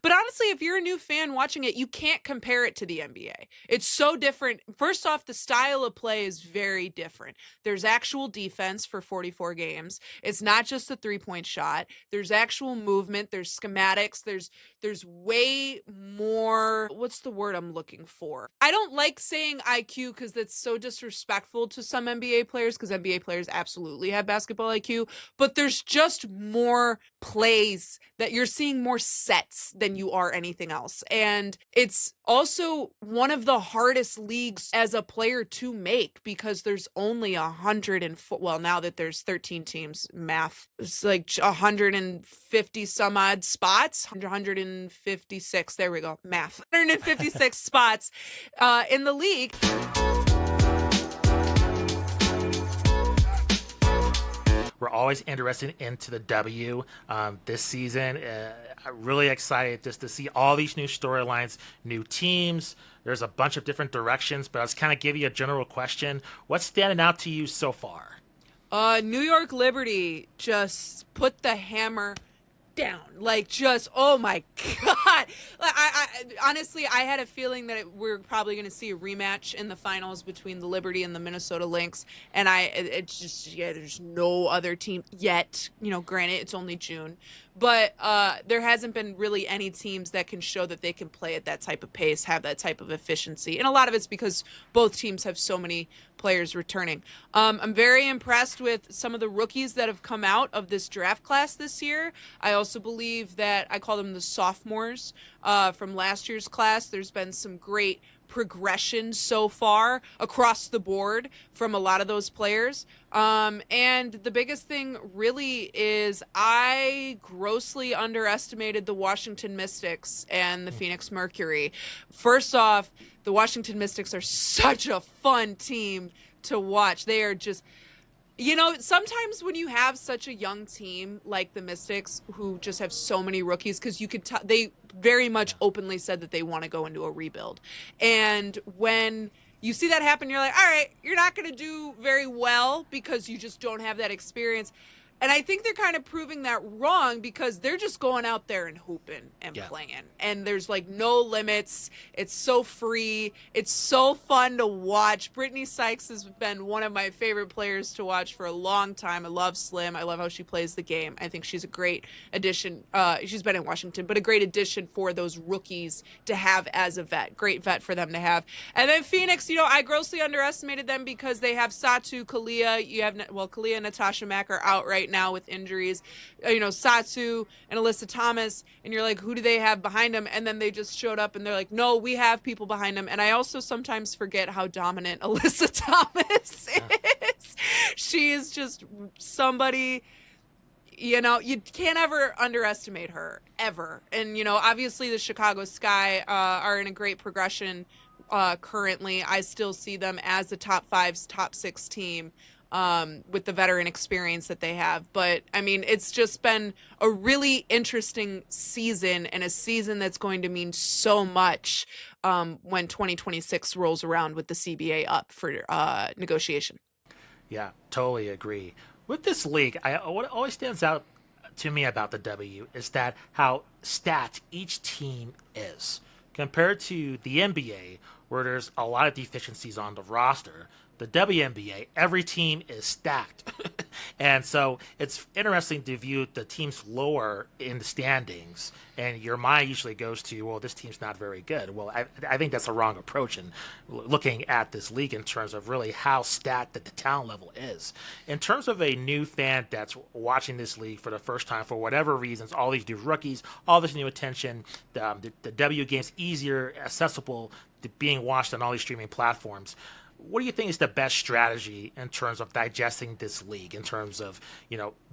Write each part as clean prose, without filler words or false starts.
But honestly, if you're a new fan watching it, you can't compare it to the NBA. It's so different. First off, the style of play is very different. There's actual defense for 44 games. It's not just a three-point shot. There's actual movement. There's schematics. There's way more. What's the word I'm looking for? I don't like saying IQ because that's so disrespectful to some NBA players, because NBA players absolutely have basketball IQ, but there's just more plays that you're seeing, more sets than you are anything else. And it's also one of the hardest leagues as a player to make, because there's only 104, well, now that there's 13 teams, math, it's like 150 some odd spots, 156, there we go, math, 156 spots in the league. We're always interested into the W this season. I'm really excited just to see all these new storylines, new teams. There's a bunch of different directions, but I was kind of give you a general question. What's standing out to you so far? New York Liberty just put the hammer down. Like, just, oh my God. I honestly, I had a feeling that we're probably going to see a rematch in the finals between the Liberty and the Minnesota Lynx. And it's just, there's no other team yet. Granted, it's only June. But there hasn't been really any teams that can show that they can play at that type of pace, have that type of efficiency. And a lot of it's because both teams have so many players returning. I'm very impressed with some of the rookies that have come out of this draft class this year. I also believe that I call them the sophomores from last year's class. There's been some great progression so far across the board from a lot of those players. And the biggest thing really is I grossly underestimated the Washington Mystics and the Phoenix Mercury. First off, the Washington Mystics are such a fun team to watch. They are just, sometimes when you have such a young team like the Mystics, who just have so many rookies, because you could they very much openly said that they want to go into a rebuild. And when you see that happen, you're like, all right, you're not going to do very well because you just don't have that experience. And I think they're kind of proving that wrong, because they're just going out there and hooping and playing. And there's like no limits. It's so free. It's so fun to watch. Brittany Sykes has been one of my favorite players to watch for a long time. I love Slim. I love how she plays the game. I think she's a great addition. She's been in Washington, but a great addition for those rookies to have as a vet. Great vet for them to have. And then Phoenix, I grossly underestimated them because they have Satu, Kalia. Kalia and Natasha Mack are out right now with injuries, Satsu and Alyssa Thomas, and you're like, who do they have behind them? And then they just showed up and they're like, no, we have people behind them. And I also sometimes forget how dominant Alyssa Thomas is. She is just somebody, you can't ever underestimate her, ever. And, obviously the Chicago Sky are in a great progression currently. I still see them as the top 5, top 6 team. With the veteran experience that they have. But, it's just been a really interesting season, and a season that's going to mean so much when 2026 rolls around with the CBA up for negotiation. Yeah, totally agree. With this league, what always stands out to me about the W is that how stacked each team is. Compared to the NBA, where there's a lot of deficiencies on the roster, the WNBA, every team is stacked. And so it's interesting to view the teams lower in the standings, and your mind usually goes to, well, this team's not very good. Well, I think that's a wrong approach in looking at this league in terms of really how stacked that the talent level is. In terms of a new fan that's watching this league for the first time, for whatever reasons, all these new rookies, all this new attention, the W game's easier, accessible to being watched on all these streaming platforms. What do you think is the best strategy in terms of digesting this league, in terms of,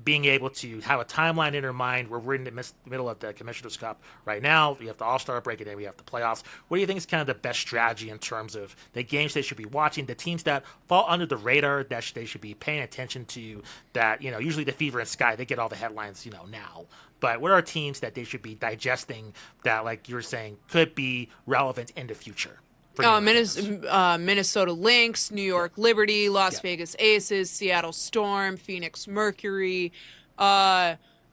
being able to have a timeline in your mind where we're in the middle of the Commissioner's Cup right now? We have the All-Star break, and then we have the playoffs. What do you think is kind of the best strategy in terms of the games they should be watching, the teams that fall under the radar that they should be paying attention to, that, usually the Fever and Sky, they get all the headlines, now. But what are teams that they should be digesting that, like you were saying, could be relevant in the future? Minnesota Lynx, New York Liberty, Las Vegas Aces, Seattle Storm, Phoenix Mercury,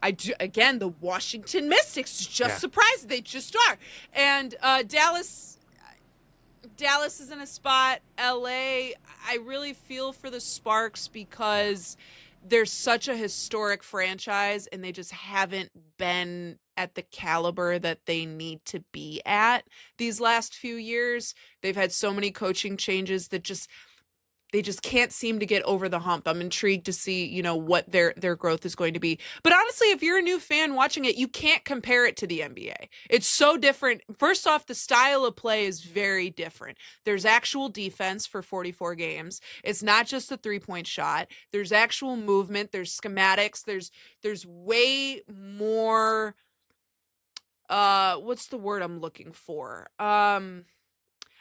I do, again, the Washington Mystics, just Yeah. surprised. They just are. And Dallas is in a spot. LA, I really feel for the Sparks because they're such a historic franchise and they just haven't been at the caliber that they need to be at these last few years. They've had so many coaching changes that they just can't seem to get over the hump. I'm intrigued to see, what their growth is going to be. But honestly, if you're a new fan watching it, you can't compare it to the NBA. It's so different. First off, the style of play is very different. There's actual defense for 44 games. It's not just a three-point shot. There's actual movement. There's schematics. There's way more what's the word I'm looking for?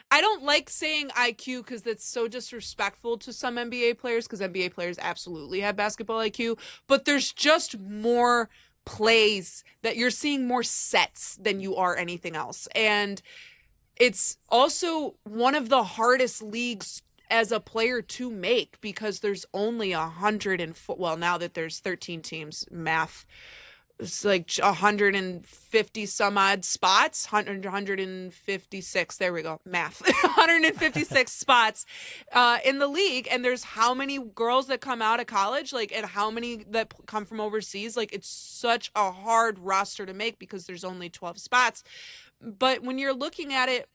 I don't like saying IQ because that's so disrespectful to some NBA players, because NBA players absolutely have basketball IQ, but there's just more plays that you're seeing, more sets than you are anything else. And it's also one of the hardest leagues as a player to make because there's only 104, well, now that there's 13 teams, math, it's like 150 some odd spots, 156, there we go, math, 156 spots in the league, and there's how many girls that come out of college, like, and how many that come from overseas. Like, it's such a hard roster to make because there's only 12 spots. But when you're looking at it,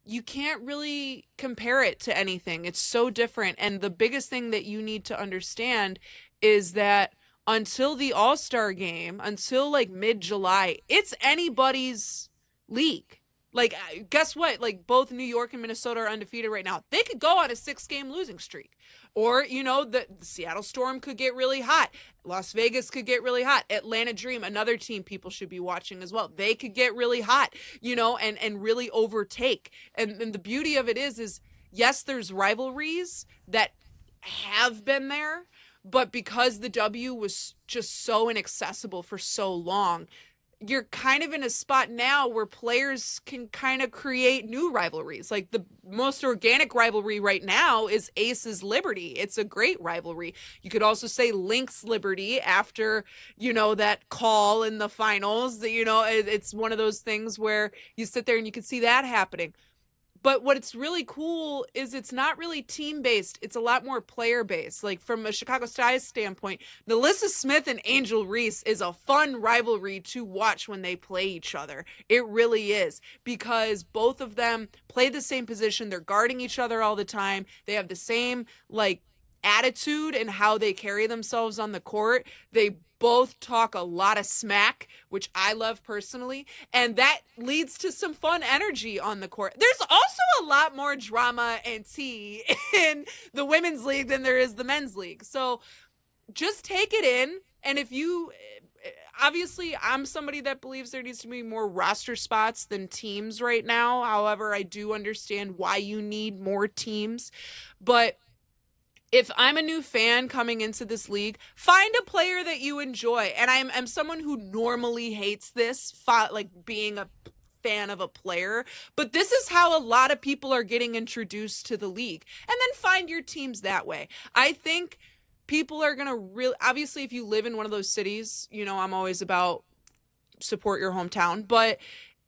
you can't really compare it to anything. It's so different. And the biggest thing that you need to understand is that until the All-Star game, until like mid-July, it's anybody's league. Like, guess what? Like, both New York and Minnesota are undefeated right now. They could go on a 6-game losing streak. Or, the Seattle Storm could get really hot. Las Vegas could get really hot. Atlanta Dream, another team people should be watching as well. They could get really hot, and really overtake. And the beauty of it is yes, there's rivalries that have been there, but because the W was just so inaccessible for so long, you're kind of in a spot now where players can kind of create new rivalries. Like, the most organic rivalry right now is Aces Liberty. It's a great rivalry. You could also say Lynx Liberty after, that call in the finals. It's one of those things where you sit there and you can see that happening. But what's really cool is it's not really team-based. It's a lot more player-based. Like, from a Chicago Sky standpoint, Nalissa Smith and Angel Reese is a fun rivalry to watch when they play each other. It really is. Because both of them play the same position. They're guarding each other all the time. They have the same, attitude and how they carry themselves on the court. They both talk a lot of smack, which I love personally, and that leads to some fun energy on the court. There's also a lot more drama and tea in the women's league than there is the men's league. So just take it in. And if you, obviously, I'm somebody that believes there needs to be more roster spots than teams right now. However, I do understand why you need more teams. But if I'm a new fan coming into this league, find a player that you enjoy. And I'm someone who normally hates this, being a fan of a player. But this is how a lot of people are getting introduced to the league. And then find your teams that way. I think people are going to really, obviously, if you live in one of those cities, I'm always about support your hometown. But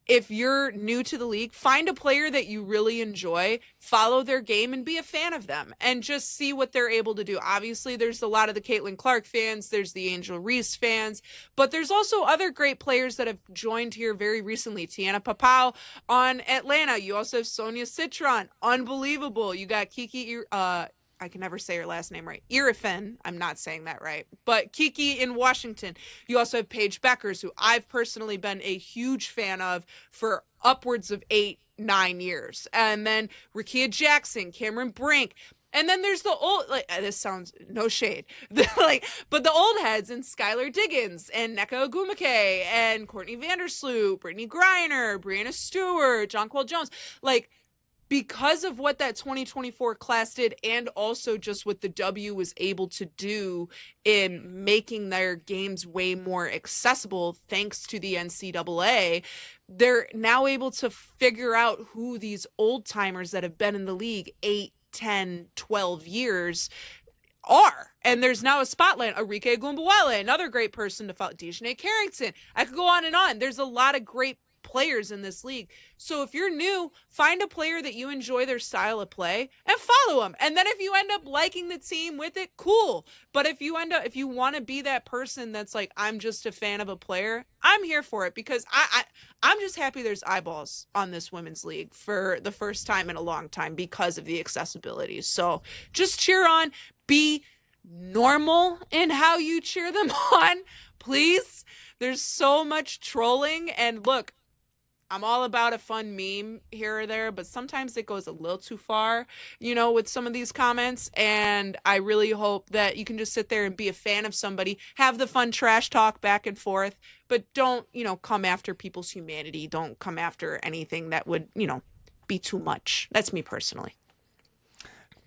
if you're new to the league, find a player that you really enjoy, follow their game, and be a fan of them, and just see what they're able to do. Obviously, there's a lot of the Caitlin Clark fans, there's the Angel Reese fans, but there's also other great players that have joined here very recently. Tiana Papau on Atlanta. You also have Sonia Citron. Unbelievable. You got Kiki, I can never say her last name right. Irifin. I'm not saying that right. But Kiki in Washington. You also have Paige Beckers, who I've personally been a huge fan of for upwards of 8-9 years. And then Rakia Jackson, Cameron Brink. And then there's the old, this sounds no shade, but the old heads and Skylar Diggins and Nneka Ogwumike and Courtney Vandersloot, Brittany Griner, Brianna Stewart, Jonquel Jones. Because of what that 2024 class did, and also just what the W was able to do in making their games way more accessible thanks to the NCAA, they're now able to figure out who these old timers that have been in the league 8, 10, 12 years are. And there's now a spotlight. Arike Gumbawale, another great person to follow. Dejanay Carrington. I could go on and on. There's a lot of great players in this league. So if you're new, find a player that you enjoy their style of play and follow them. And then if you end up liking the team with it, cool. But if you want to be that person that's like, I'm just a fan of a player, I'm here for it, because I'm just happy there's eyeballs on this women's league for the first time in a long time because of the accessibility. So just cheer on, be normal in how you cheer them on, please. There's so much trolling, and look, I'm all about a fun meme here or there, but sometimes it goes a little too far, with some of these comments. And I really hope that you can just sit there and be a fan of somebody, have the fun trash talk back and forth, but don't, come after people's humanity. Don't come after anything that would, be too much. That's me personally.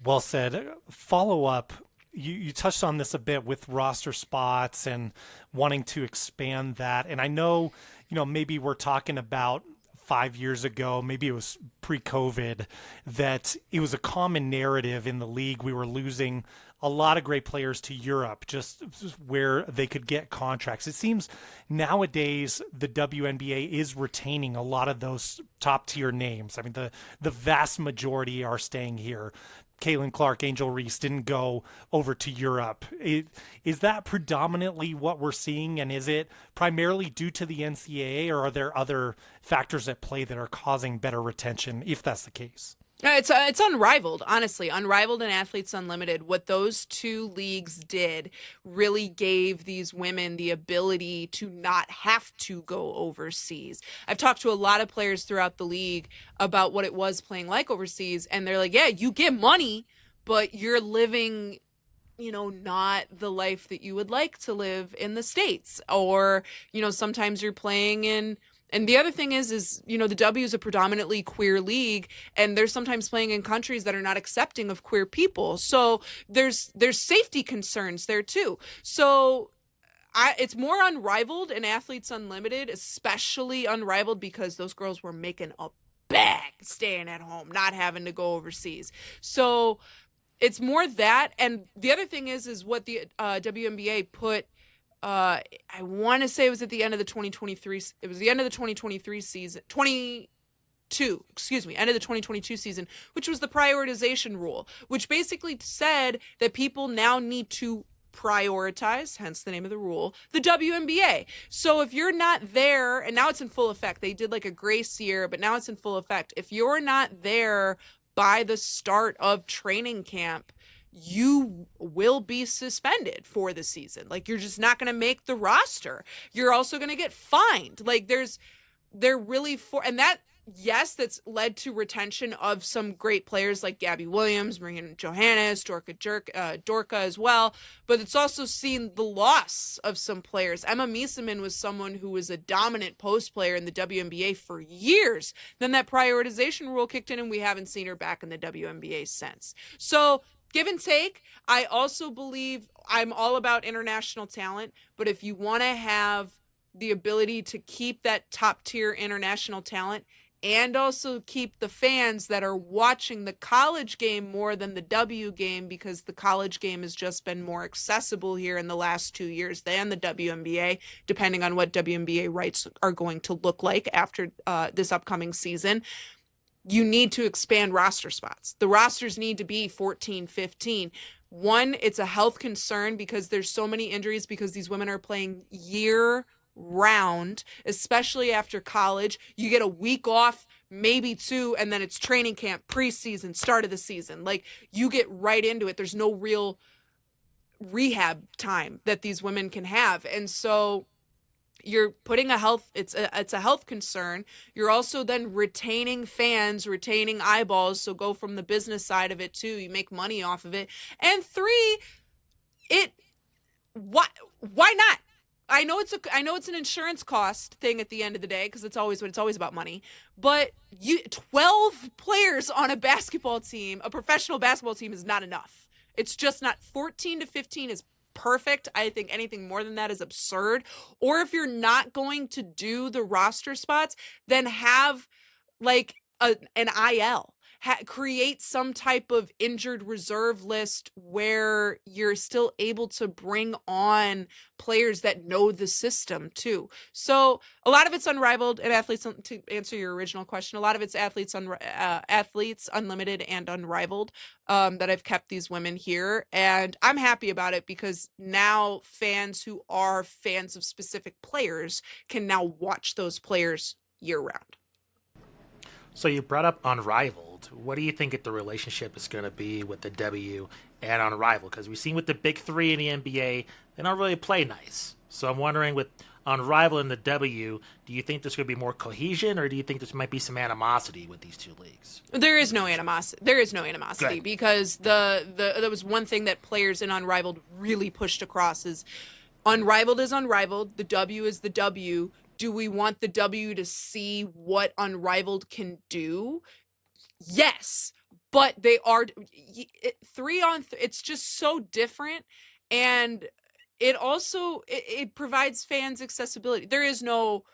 Well said. Follow up. You touched on this a bit with roster spots and wanting to expand that. And I know, maybe we're talking about 5 years ago, maybe it was pre-COVID, that it was a common narrative in the league. We were losing a lot of great players to Europe, just where they could get contracts. It seems nowadays the WNBA is retaining a lot of those top tier names. I mean, the vast majority are staying here. Caitlin Clark, Angel Reese didn't go over to Europe. Is that predominantly what we're seeing? And is it primarily due to the NCAA, or are there other factors at play that are causing better retention, if that's the case? It's Unrivaled, honestly. Unrivaled and Athletes Unlimited. What those two leagues did really gave these women the ability to not have to go overseas. I've talked to a lot of players throughout the league about what it was playing like overseas, and they're like, yeah, you get money, but you're living, not the life that you would like to live in the States. Or, sometimes you're playing in... And the other thing is, the W is a predominantly queer league, and they're sometimes playing in countries that are not accepting of queer people. So there's safety concerns there too. So it's more Unrivaled and Athletes Unlimited, especially Unrivaled, because those girls were making a bag staying at home, not having to go overseas. So it's more that. And the other thing is what the WNBA put. I want to say it was at the end of the 2023. It was the end of the 2023 season. End of the 2022 season, which was the prioritization rule, which basically said that people now need to prioritize, hence the name of the rule, the WNBA. So if you're not there, and now it's in full effect, they did like a grace year, but now it's in full effect. If you're not there by the start of training camp, you will be suspended for the season. Like, you're just not going to make the roster. You're also going to get fined. Like, they're really and that, yes, that's led to retention of some great players like Gabby Williams, Marian Johannes, Dorka as well. But it's also seen the loss of some players. Emma Miesemann was someone who was a dominant post player in the WNBA for years. Then that prioritization rule kicked in, and we haven't seen her back in the WNBA since. So, give and take. I also believe I'm all about international talent, but if you want to have the ability to keep that top tier international talent and also keep the fans that are watching the college game more than the W game, because the college game has just been more accessible here in the last 2 years than the WNBA, depending on what WNBA rights are going to look like after this upcoming season. You need to expand roster spots. The rosters need to be 14, 15. One, it's a health concern because there's so many injuries because these women are playing year round, especially after college. You get a week off, maybe two, and then it's training camp, preseason, start of the season. Like, you get right into it. There's no real rehab time that these women can have. And so you're putting it's a health concern. You're also then retaining fans, retaining eyeballs. So go from the business side of it too. You make money off of it. And three, why not? I know it's an insurance cost thing at the end of the day, because it's always about money. But 12 players on a basketball team, a professional basketball team, is not enough. It's just not. 14 to 15 is perfect. I think anything more than that is absurd. Or if you're not going to do the roster spots, then have like an IL. create some type of injured reserve list where you're still able to bring on players that know the system too. So a lot of it's Unrivaled and Athletes, to answer your original question, a lot of it's Athletes Unlimited and Unrivaled, that I've kept these women here. And I'm happy about it because now fans who are fans of specific players can now watch those players year round. So you brought up Unrivaled. What do you think the relationship is going to be with the W and Unrivaled? Because we've seen with the big three in the NBA, they don't really play nice. So I'm wondering with Unrivaled and the W, do you think there's going to be more cohesion, or do you think there might be some animosity with these two leagues? There is no animosity. There is no animosity Good. because that was one thing that players in Unrivaled really pushed across is Unrivaled is Unrivaled. The W is the W. Do we want the W to see what Unrivaled can do? Yes, but they are 3-on-3. It's just so different, and it also it provides fans accessibility. There is no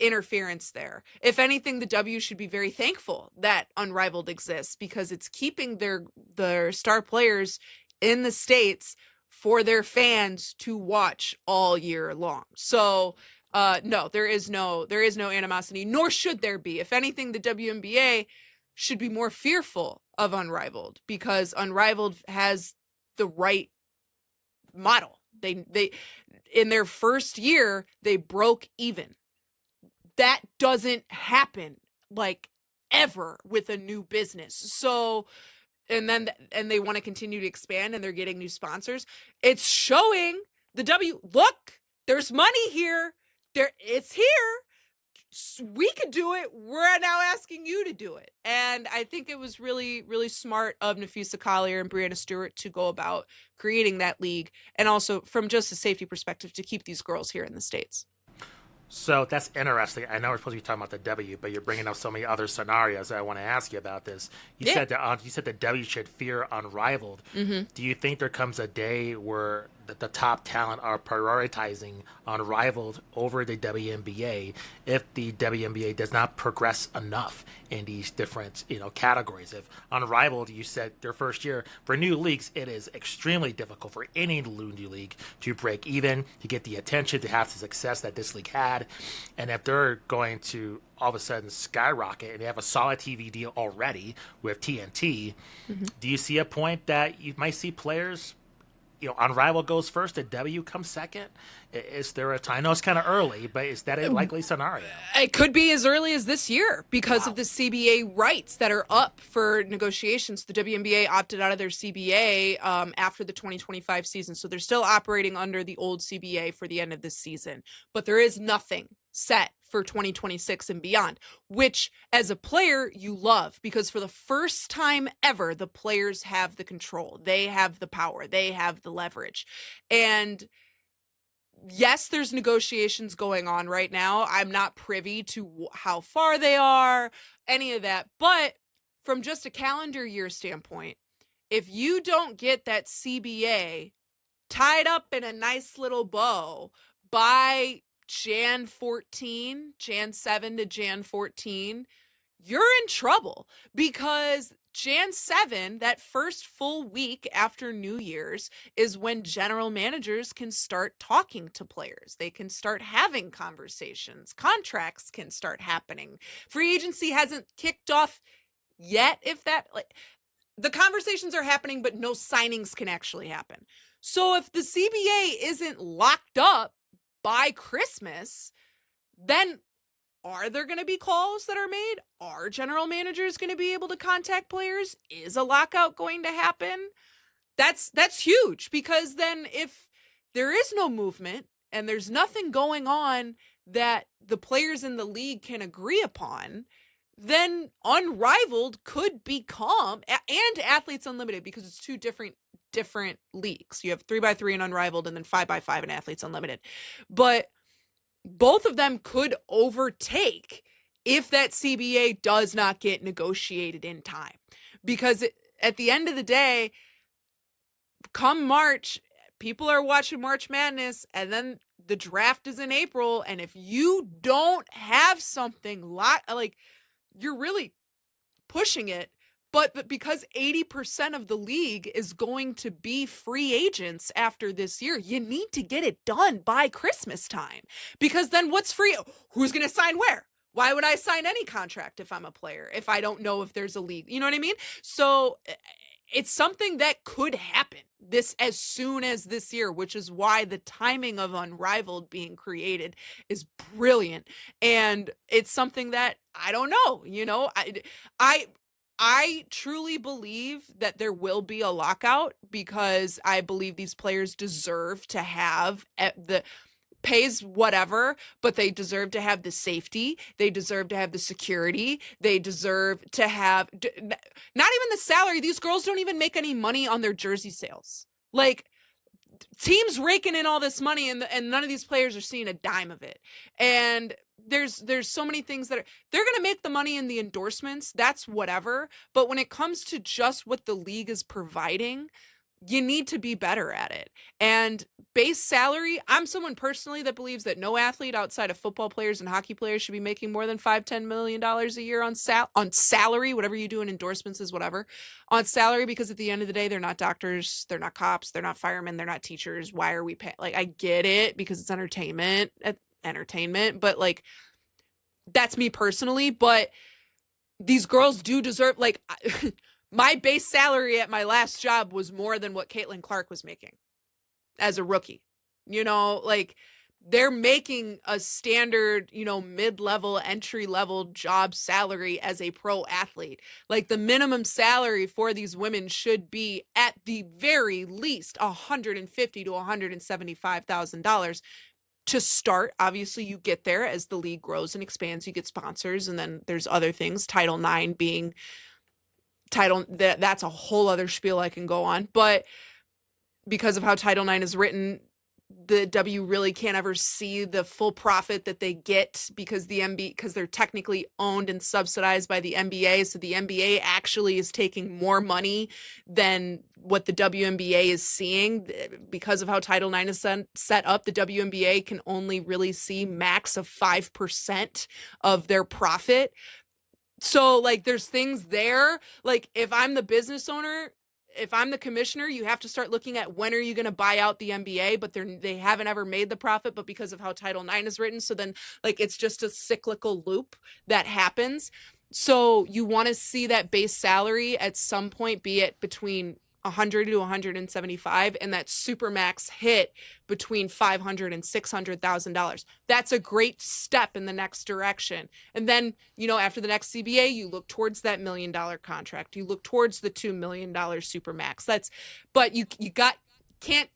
interference there. If anything, the W should be very thankful that Unrivaled exists because it's keeping their star players in the States for their fans to watch all year long. So no, there is no animosity, nor should there be. If anything, the WNBA should be more fearful of Unrivaled because Unrivaled has the right model. They in their first year, they broke even. That doesn't happen like ever with a new business. So and they want to continue to expand and they're getting new sponsors. It's showing the W, look, there's money here. It's here. We could do it. We're now asking you to do it. And I think it was really, really smart of Nafisa Collier and Brianna Stewart to go about creating that league. And also from just a safety perspective to keep these girls here in the States. So that's interesting. I know we're supposed to be talking about the W, but you're bringing up so many other scenarios that I want to ask you about this. You said the W should fear Unrivaled. Mm-hmm. Do you think there comes a day where the top talent are prioritizing Unrivaled over the WNBA if the WNBA does not progress enough in these different categories? If Unrivaled, you said their first year for new leagues, it is extremely difficult for any new league to break even, to get the attention, to have the success that this league had. And if they're going to all of a sudden skyrocket and they have a solid TV deal already with TNT, do you see a point that you might see players, Unrivaled goes first, the W comes second? Is there a time? I know it's kind of early, but is that a likely scenario? It could be as early as this year because of the CBA rights that are up for negotiations. The WNBA opted out of their CBA after the 2025 season, so they're still operating under the old CBA for the end of this season. But there is nothing set for 2026 and beyond, which as a player you love because for the first time ever, the players have the control. They have the power. They have the leverage. And yes, there's negotiations going on right now. I'm not privy to how far they are, any of that. But from just a calendar year standpoint, if you don't get that CBA tied up in a nice little bow by Jan 7 to Jan 14, you're in trouble because Jan 7, that first full week after New Year's, is when general managers can start talking to players. They can start having conversations. Contracts can start happening. Free agency hasn't kicked off yet. The conversations are happening, but no signings can actually happen. So if the CBA isn't locked up by Christmas, then are there going to be calls that are made? Are general managers going to be able to contact players? Is a lockout going to happen? That's huge because then if there is no movement and there's nothing going on that the players in the league can agree upon, then Unrivaled could become, and Athletes Unlimited, because it's two different leagues. You have 3x3 and Unrivaled, and then 5x5 and Athletes Unlimited. But both of them could overtake if that CBA does not get negotiated in time. Because at the end of the day, come March, people are watching March Madness, and then the draft is in April, and if you don't have something like you're really pushing it but because 80% of the league is going to be free agents after this year, you need to get it done by Christmas time. Because then what's free? Who's going to sign where? Why would I sign any contract if I'm a player if I don't know if there's a league? You know what I mean? So it's something that could happen this as soon as this year, which is why the timing of Unrivaled being created is brilliant. And it's something that I don't know, I truly believe that there will be a lockout because I believe these players deserve to have the pays whatever, but they deserve to have the safety. They deserve to have the security. They deserve to have not even the salary. These girls don't even make any money on their jersey sales. Like, teams raking in all this money and none of these players are seeing a dime of it. And there's so many things that they're going to make the money in the endorsements. That's whatever. But when it comes to just what the league is providing, you need to be better at it. And base salary, I'm someone personally that believes that no athlete outside of football players and hockey players should be making more than $5-10 million a year on salary. Whatever you do in endorsements is whatever on salary, because at the end of the day, they're not doctors, they're not cops, they're not firemen, they're not teachers. Why are we paying? Like, I get it because it's entertainment, but like, that's me personally. But these girls do deserve, like, my base salary at my last job was more than what Caitlin Clark was making as a rookie. Like, they're making a standard, mid-level, entry-level job salary as a pro athlete. Like, the minimum salary for these women should be at the very least $150,000 to $175,000 to start. Obviously, you get there as the league grows and expands. You get sponsors, and then there's other things. Title IX being that's a whole other spiel I can go on. But because of how Title IX is written, the W really can't ever see the full profit that they get because because they're technically owned and subsidized by the NBA. So the NBA actually is taking more money than what the WNBA is seeing. Because of how Title IX is set up, the WNBA can only really see max of 5% of their profit. So, like, there's things there. Like, if I'm the business owner, if I'm the commissioner, you have to start looking at when are you going to buy out the NBA, but they haven't ever made the profit, but because of how Title IX is written. So then, like, it's just a cyclical loop that happens. So you want to see that base salary at some point be it between 100 to 175, and that supermax hit between $500,000 and $600,000. That's a great step in the next direction. And then, after the next CBA, you look towards that $1 million contract. You look towards the $2 million supermax. But you can't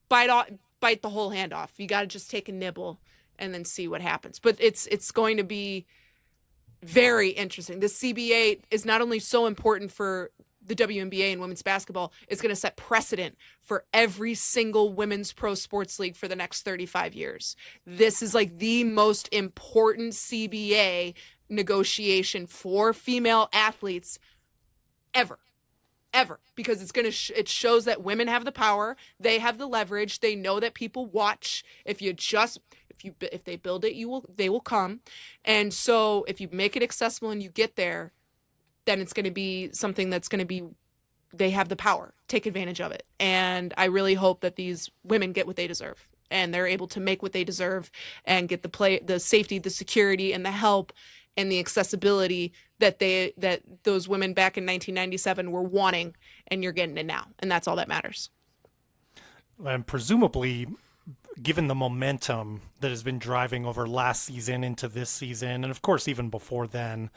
bite the whole hand off. You got to just take a nibble and then see what happens. But it's going to be very interesting. The CBA is not only so important for the WNBA and women's basketball, is going to set precedent for every single women's pro sports league for the next 35 years. This is like the most important CBA negotiation for female athletes ever, because it's going to it shows that women have the power, they have the leverage, they know that people watch. If they build it, they will come. And so if you make it accessible and you get there, then it's going to be something that's going to be, they have the power, take advantage of it. And I really hope that these women get what they deserve and they're able to make what they deserve and get the safety, the security, and the help and the accessibility that those women back in 1997 were wanting, and you're getting it now. And that's all that matters. And presumably, given the momentum that has been driving over last season into this season, and of course even before then,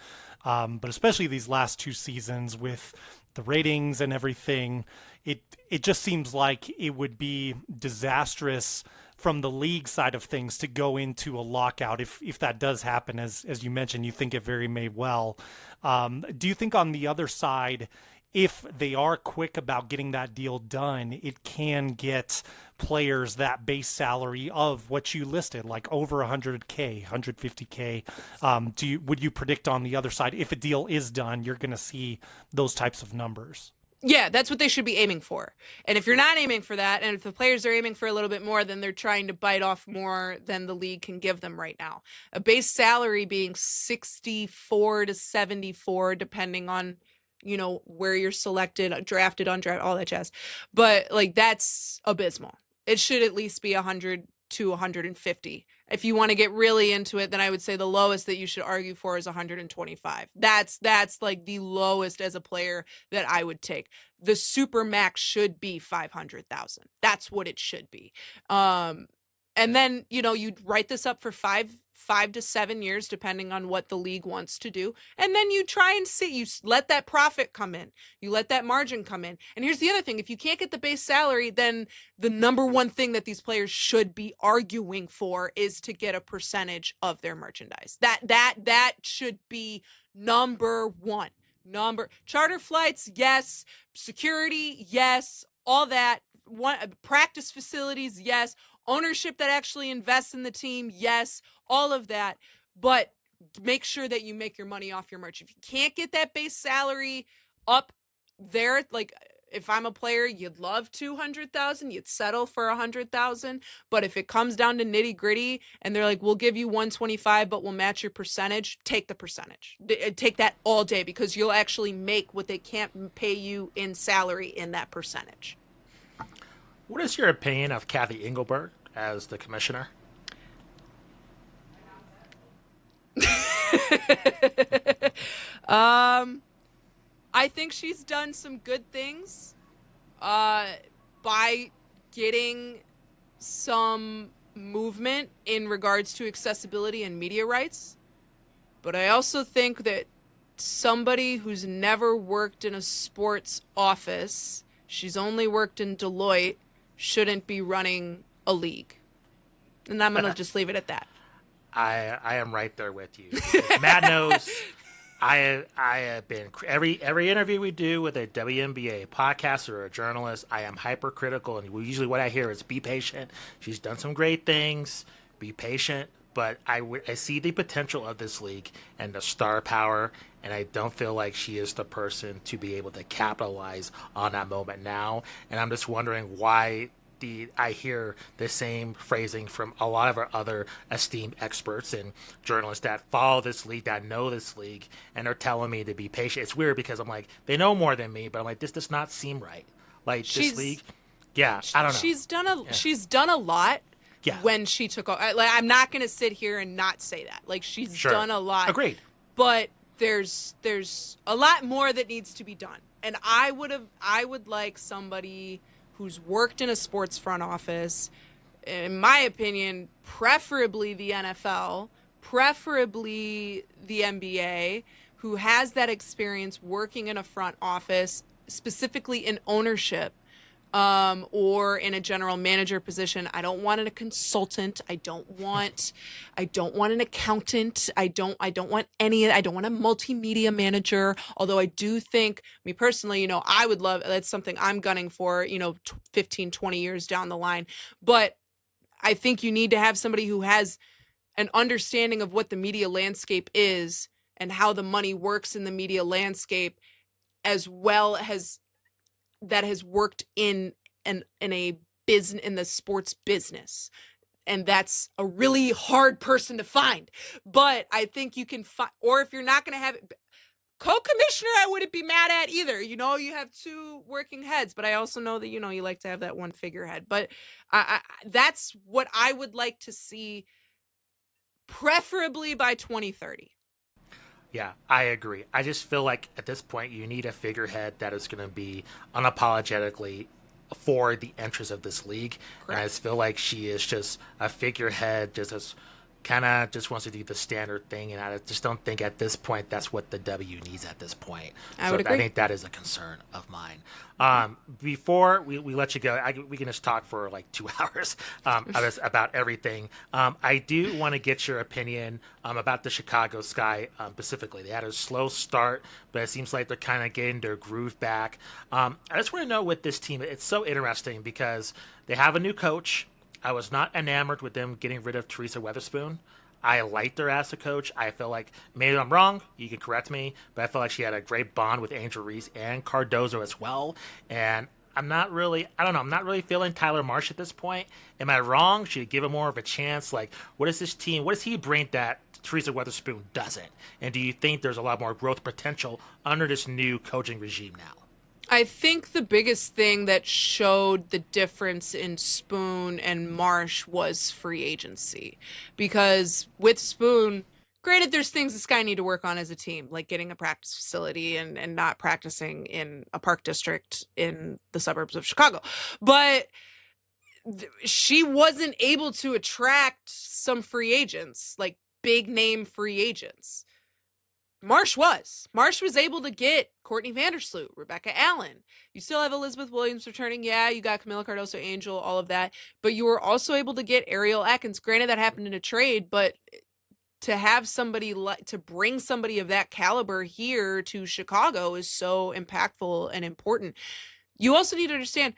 but especially these last two seasons with the ratings and everything, it just seems like it would be disastrous from the league side of things to go into a lockout if that does happen, as you mentioned. You think it very may well. Do you think on the other side, if they are quick about getting that deal done, it can get players that base salary of what you listed, like over 100K, 150K? Would you predict on the other side, if a deal is done, you're going to see those types of numbers? Yeah, that's what they should be aiming for. And if you're not aiming for that, and if the players are aiming for a little bit more, then they're trying to bite off more than the league can give them right now. A base salary being 64 to 74, depending on where you're selected, drafted, undrafted, all that jazz. But like, that's abysmal. It should at least be 100 to 150. If you want to get really into it, then I would say the lowest that you should argue for is 125. That's like the lowest as a player that I would take. The super max should be 500,000. That's what it should be. And then, you'd write this up for 5 to 7 years, depending on what the league wants to do. And then you try and see, you let that profit come in. You let that margin come in. And here's the other thing. If you can't get the base salary, then the number one thing that these players should be arguing for is to get a percentage of their merchandise. That should be number one. Charter flights, yes. Security, yes. All that. Practice facilities, yes. Ownership that actually invests in the team, yes, all of that. But make sure that you make your money off your merch. If you can't get that base salary up there, like if I'm a player, you'd love 200,000, you'd settle for 100,000. But if it comes down to nitty gritty and they're like, we'll give you 125, but we'll match your percentage, take the percentage. Take that all day, because you'll actually make what they can't pay you in salary in that percentage. What is your opinion of Kathy Engelberg as the commissioner? I think she's done some good things by getting some movement in regards to accessibility and media rights. But I also think that somebody who's never worked in a sports office, she's only worked in Deloitte, shouldn't be running a league. And I'm going to just leave it at that. I am right there with you. Matt knows I have been every interview we do with a WNBA podcaster or a journalist, I am hypercritical, and usually what I hear is be patient. She's done some great things. Be patient. But I see the potential of this league and the star power, and I don't feel like she is the person to be able to capitalize on that moment now. And I'm just wondering why I hear the same phrasing from a lot of our other esteemed experts and journalists that follow this league, that know this league, and they're telling me to be patient. It's weird because I'm like, they know more than me, but I'm like, this does not seem right. Like, this league, I don't know. She's done a lot. Yeah. When she took over, I'm not going to sit here and not say that. Like, she's done a lot. Agreed. But there's a lot more that needs to be done. And I would like somebody who's worked in a sports front office, in my opinion, preferably the NFL, preferably the NBA, who has that experience working in a front office, specifically in ownership. Or in a general manager position. I don't want a consultant. I don't want an accountant. I don't want a multimedia manager. Although I do think, me personally, I would love, that's something I'm gunning for, 15, 20 years down the line. But I think you need to have somebody who has an understanding of what the media landscape is and how the money works in the media landscape, as well as that has worked in a business, in the sports business. And that's a really hard person to find. But I think you can find, or if you're not going to have it, co-commissioner, I wouldn't be mad at either. You have two working heads, but I also know that, you like to have that one figurehead. But that's what I would like to see, preferably by 2030. Yeah, I agree. I just feel like at this point you need a figurehead that is going to be unapologetically for the interests of this league. Correct. And I just feel like she is just a figurehead, just wants to do the standard thing, and I just don't think at this point that's what the W needs at this point. I would agree. I think that is a concern of mine. Before we let you go, we can just talk for like 2 hours about everything. I do want to get your opinion about the Chicago Sky specifically. They had a slow start, but it seems like they're kind of getting their groove back. I just want to know with this team, it's so interesting because they have a new coach. I was not enamored with them getting rid of Teresa Weatherspoon. I liked her as a coach. I feel like, maybe I'm wrong, you can correct me, but I feel like she had a great bond with Angel Reese and Cardozo as well. And I'm not really feeling Tyler Marsh at this point. Am I wrong? Should you give him more of a chance? Like, what is this team? What does he bring that Teresa Weatherspoon doesn't? And do you think there's a lot more growth potential under this new coaching regime now? I think the biggest thing that showed the difference in Spoon and Marsh was free agency. Because with Spoon, granted, there's things this guy need to work on as a team, like getting a practice facility and not practicing in a park district in the suburbs of Chicago. But she wasn't able to attract some free agents, like big name free agents. Marsh was able to get Courtney Vandersloot, Rebecca Allen. You still have Elizabeth Williams returning. Yeah, you got Camila Cardoso Angel, all of that. But you were also able to get Ariel Atkins. Granted, that happened in a trade, but to have somebody to bring somebody of that caliber here to Chicago is so impactful and important. You also need to understand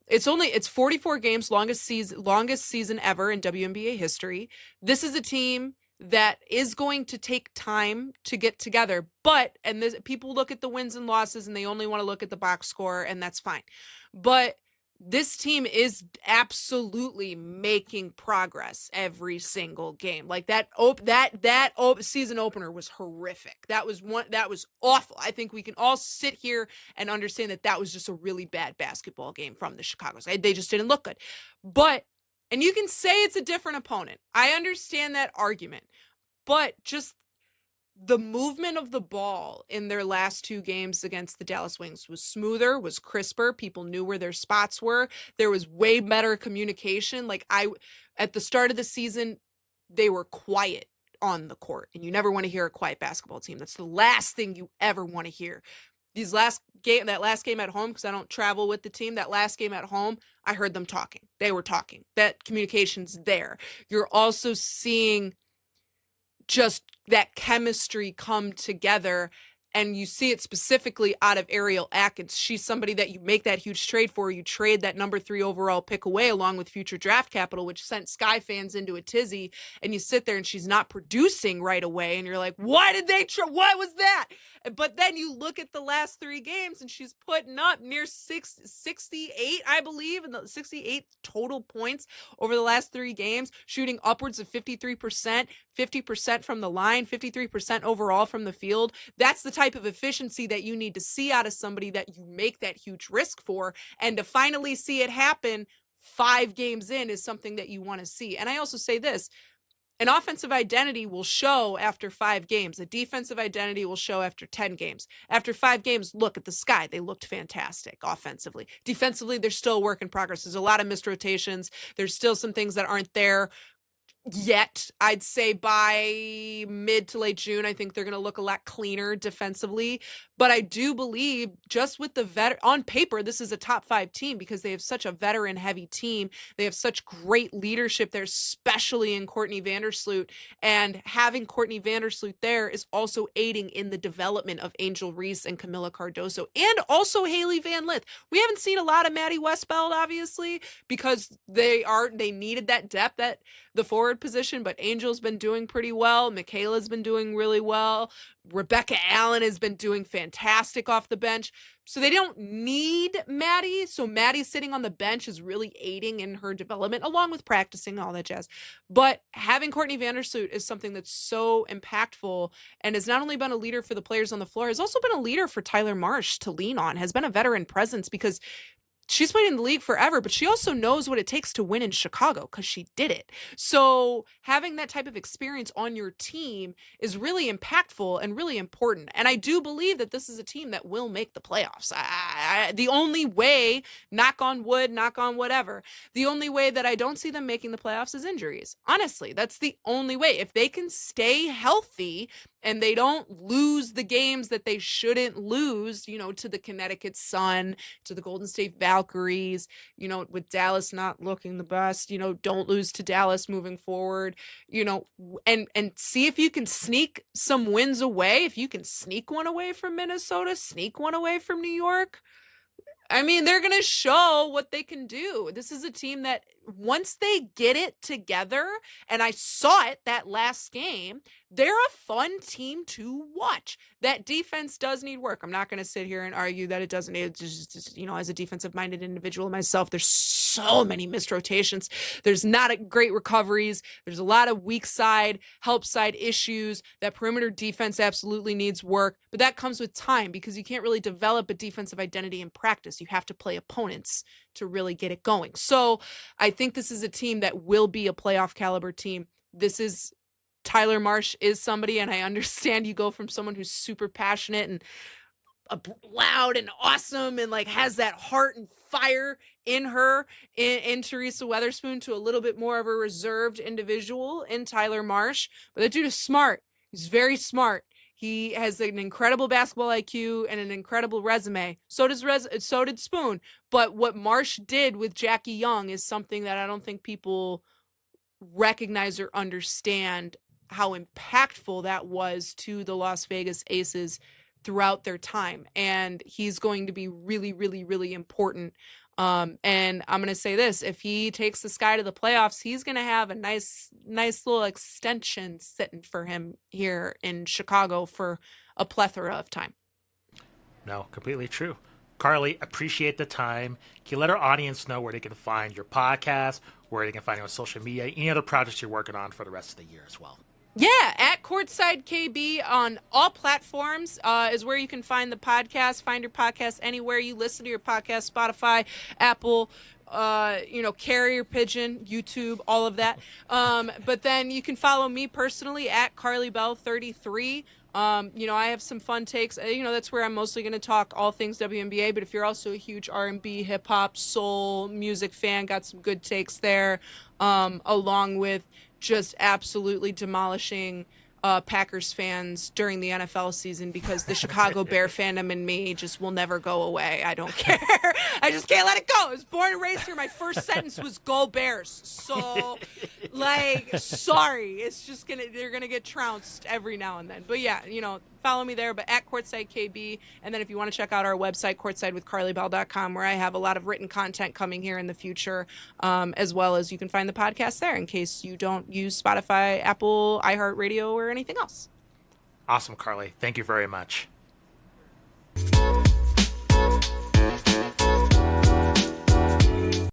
it's 44 games, longest season ever in WNBA history. This is a team that is going to take time to get together. But, and people look at the wins and losses and they only want to look at the box score, and that's fine. But this team is absolutely making progress every single game. Like that season opener was horrific. That was awful. I think we can all sit here and understand that was just a really bad basketball game from the Chicago's. They just didn't look good. And you can say it's a different opponent. I understand that argument. But just the movement of the ball in their last two games against the Dallas Wings was smoother, was crisper. People knew where their spots were. There was way better communication. At the start of the season, they were quiet on the court. And you never want to hear a quiet basketball team. That's the last thing you ever want to hear. That last game at home, because I don't travel with the team, that last game at home, I heard them talking. They were talking. That communication's there. You're also seeing just that chemistry come together, and you see it specifically out of Ariel Atkins. She's somebody that you make that huge trade for. You trade that number 3 overall pick away along with future draft capital, which sent Sky fans into a tizzy, and you sit there and she's not producing right away, and you're like, why did they what was that? But then you look at the last 3 games and she's putting up near 68, I believe, and 68 total points over the last 3 games, shooting upwards of 53%, 50% from the line, 53% overall from the field. That's the type of efficiency that you need to see out of somebody that you make that huge risk for. And to finally see it happen 5 games in is something that you want to see. And I also say this, an offensive identity will show after 5 games. A defensive identity will show after 10 games. After 5 games, look at the Sky. They looked fantastic offensively. Defensively, they're still a work in progress. There's a lot of missed rotations. There's still some things that aren't there yet. I'd say by mid to late June, I think they're going to look a lot cleaner defensively. But I do believe just with the on paper, this is a top 5 team because they have such a veteran heavy team. They have such great leadership there, especially in Courtney Vandersloot. And having Courtney Vandersloot there is also aiding in the development of Angel Reese and Camila Cardoso and also Haley Van Lith. We haven't seen a lot of Maddie Westbeld, obviously, because they needed that depth at the forward position, but Angel's been doing pretty well. Michaela's been doing really well. Rebecca Allen has been doing fantastic off the bench. So they don't need Maddie. So Maddie sitting on the bench is really aiding in her development, along with practicing, all that jazz. But having Courtney Vandersloot is something that's so impactful and has not only been a leader for the players on the floor, has also been a leader for Tyler Marsh to lean on, has been a veteran presence because she's played in the league forever, but she also knows what it takes to win in Chicago because she did it. So having that type of experience on your team is really impactful and really important. And I do believe that this is a team that will make the playoffs. The only way, knock on wood, knock on whatever, the only way that I don't see them making the playoffs is injuries. Honestly, that's the only way. If they can stay healthy and they don't lose the games that they shouldn't lose, to the Connecticut Sun, to the Golden State Valkyries, with Dallas not looking the best, don't lose to Dallas moving forward, and see if you can sneak some wins away. If you can sneak one away from Minnesota, sneak one away from New York, I mean, they're going to show what they can do. This is a team that once they get it together, and I saw it that last game, they're a fun team to watch. That defense does need work. I'm not going to sit here and argue that it doesn't. It's just, as a defensive-minded individual myself, there's so many missed rotations. There's not a great recoveries. There's a lot of weak side, help side issues. That perimeter defense absolutely needs work, but that comes with time because you can't really develop a defensive identity in practice. You have to play opponents to really get it going. So I think this is a team that will be a playoff caliber team. Tyler Marsh is somebody, and I understand you go from someone who's super passionate and loud and awesome and like has that heart and fire in her in Teresa Weatherspoon to a little bit more of a reserved individual in Tyler Marsh. But that dude is smart. He's very smart. He has an incredible basketball IQ and an incredible resume. So did Spoon. But what Marsh did with Jackie Young is something that I don't think people recognize or understand how impactful that was to the Las Vegas Aces throughout their time. And he's going to be really, really, really important. And I'm going to say this, if he takes the Sky to the playoffs, he's going to have a nice little extension sitting for him here in Chicago for a plethora of time. No, completely true. Karli, appreciate the time. Can you let our audience know where they can find your podcast, where they can find you on social media, any other projects you're working on for the rest of the year as well? Yeah, at Courtside KB on all platforms is where you can find the podcast. Find your podcast anywhere you listen to your podcast, Spotify, Apple, Carrier Pigeon, YouTube, all of that. But then you can follow me personally at Karli Bell 33. I have some fun takes. That's where I'm mostly going to talk all things WNBA. But if you're also a huge R&B, hip hop, soul music fan, got some good takes there, along with just absolutely demolishing Packers fans during the NFL season because the Chicago Bear fandom in me just will never go away. I don't care. I just can't let it go. I was born and raised here. My first sentence was "Go Bears." So, sorry. It's just they're gonna get trounced every now and then. But yeah, follow me there. But at Courtside KB, and then if you want to check out our website, courtsidewithkarlibell.com, where I have a lot of written content coming here in the future, as well as you can find the podcast there in case you don't use Spotify, Apple, iHeartRadio, or anything else. Awesome, Karli. Thank you very much.